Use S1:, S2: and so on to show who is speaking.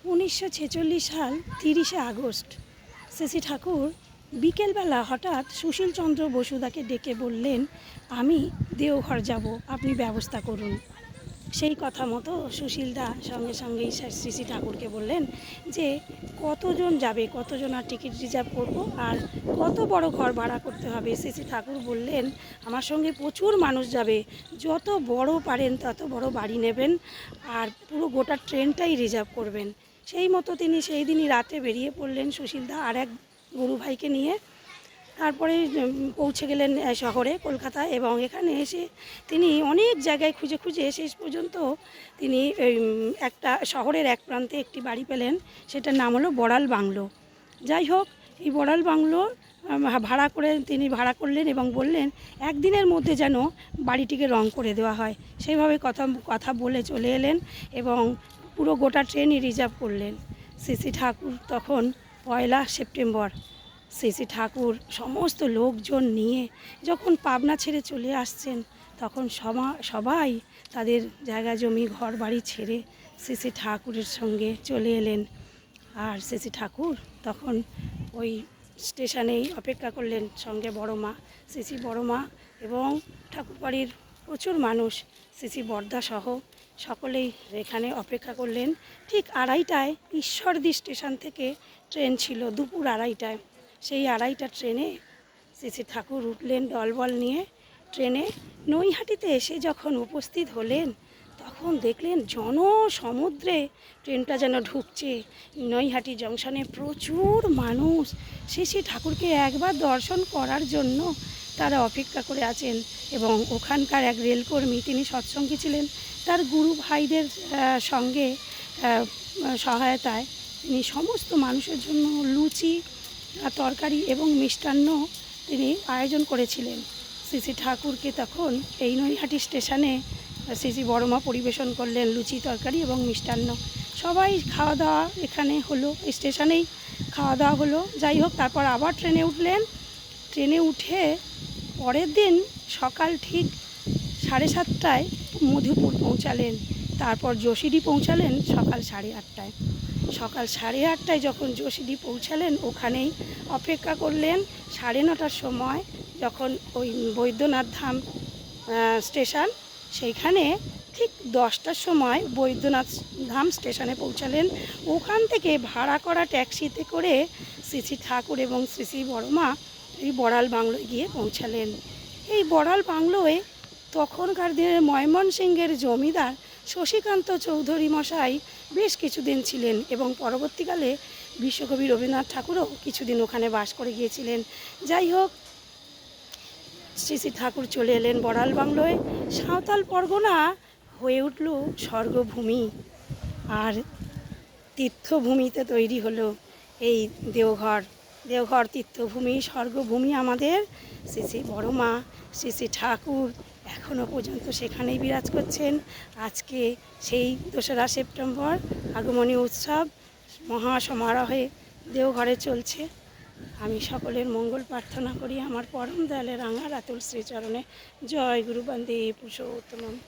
S1: 1946 সাল 30শে আগস্ট শ্রী ঠাকুর বিকেলবেলা হঠাৎ সুশীলচন্দ্র বসুদাকে ডেকে বললেন, আমি দেওঘর যাব, আপনি ব্যবস্থা করুন। সেই কথা মতো সুশীলদা সঙ্গে সঙ্গেই শ্রী ঠাকুরকে বললেন যে কতজন যাবে, কতজন আর টিকিট রিজার্ভ করব, আর কত বড় ঘর ভাড়া করতে হবে। শ্রী ঠাকুর বললেন, আমার সঙ্গে প্রচুর মানুষ যাবে, যত বড় পারেন তত বড় বাড়ি নেবেন, আর পুরো গোটা ট্রেনটাই রিজার্ভ করবেন। সেই মতো তিনি সেই দিনই রাতে বেরিয়ে পড়লেন সুশীলদা আর এক গুরু ভাইকে নিয়ে। তারপরে পৌঁছে গেলেন শহরে কলকাতায়, এবং এখানে এসে তিনি অনেক জায়গায় খুঁজে খুঁজে শেষ পর্যন্ত তিনি একটা শহরের এক প্রান্তে একটি বাড়ি পেলেন, সেটার নাম হলো বড়াল বাংলো। যাই হোক, এই বড়াল বাংলো তিনি ভাড়া করলেন এবং বললেন একদিনের মধ্যে যেন বাড়িটিকে রং করে দেওয়া হয়। সেইভাবে কথা বলে চলে এলেন এবং পুরো গোটা ট্রেনই রিজার্ভ করলেন। শ্রী ঠাকুর তখন 1 সেপ্টেম্বর শ্রী ঠাকুর সমস্ত লোকজন নিয়ে যখন পাবনা ছেড়ে চলে আসছেন, তখন সবাই তাদের জায়গা জমি ঘর বাড়ি ছেড়ে শ্রী ঠাকুরের সঙ্গে চলে এলেন। আর শ্রী ঠাকুর তখন ওই স্টেশনেই অপেক্ষা করলেন, সঙ্গে বড় মা, শ্রী বড় মা এবং ঠাকুরবাড়ির প্রচুর মানুষ, শ্রী বর্দাসহ সকলেই এখানে অপেক্ষা করলেন। ঠিক 2:30টায় ঈশ্বরদী স্টেশন থেকে ট্রেন ছিল, দুপুর 2:30টায়। সেই 2:30টা ট্রেনে শ্রী ঠাকুর উঠলেন দলবল নিয়ে। ট্রেনে নৈহাটিতে এসে যখন উপস্থিত হলেন, তখন দেখলেন জনসমুদ্রে ট্রেনটা যেন ঢুকছে। নৈহাটি জংশনে প্রচুর মানুষ শ্রী ঠাকুরকে একবার দর্শন করার জন্য তারা অপেক্ষা করে আছেন। এবং ওখানকার এক রেলকর্মী, তিনি সৎসঙ্গী ছিলেন, তার গুরু ভাইদের সঙ্গে সহায়তায় তিনি সমস্ত মানুষের জন্য লুচি, তরকারি এবং মিষ্টান্ন তিনি আয়োজন করেছিলেন। শ্রী ঠাকুরকে তখন এই নৈহাটি স্টেশনে শ্রী বড়মা পরিবেশন করলেন লুচি, তরকারি এবং মিষ্টান্ন। সবাই খাওয়া দাওয়া এখানে হলো, স্টেশনেই খাওয়া দাওয়া হলো। যাই হোক, তারপর আবার ট্রেনে উঠলেন। ট্রেনে উঠে পরের দিন সকাল ঠিক 7:30টায় মধুপুর পৌঁছালেন। তারপর যশোরে পৌঁছালেন সকাল 8:30টায়। সকাল 8:30টায় যখন যশোরে পৌঁছালেন, ওখানেই অপেক্ষা করলেন। 9:30টার সময় যখন ওই বৈদ্যনাথ ধাম স্টেশন, সেইখানে ঠিক 10টার সময় বৈদ্যনাথ ধাম স্টেশনে পৌঁছালেন। ওখান থেকে ভাড়া করা ট্যাক্সিতে করে শ্রী ঠাকুর এবং শ্রী বড়মা এই বড়াল বাংলোয় গিয়ে পৌঁছালেন। এই বড়াল বাংলোয় তখনকার দিনের ময়মনসিংহের জমিদার শশীকান্ত চৌধুরী মশাই বেশ কিছুদিন ছিলেন, এবং পরবর্তীকালে বিশ্বকবি রবীন্দ্রনাথ ঠাকুরও কিছুদিন ওখানে বাস করে গিয়েছিলেন। যাই হোক, শ্রী ঠাকুর চলে এলেন বড়াল বাংলোয়। সাঁওতাল পরগনা হয়ে উঠল স্বর্গভূমি, আর তীর্থভূমিতে তৈরি হলো এই দেওঘর। দেওঘর তীর্থভূমি, স্বর্গভূমি আমাদের। শ্রী বড়মা, শ্রী ঠাকুর এখনও পর্যন্ত সেখানেই বিরাজ করছেন। আজকে সেই 2রা সেপ্টেম্বর আগমনী উৎসব মহাসমারোহে দেওঘরে চলছে। আমি সকলের মঙ্গল প্রার্থনা করি। আমার পরম দয়ালের রাঙা রাতুল শ্রীচরণে জয় গুরু বন্দে পুরুষোত্তম।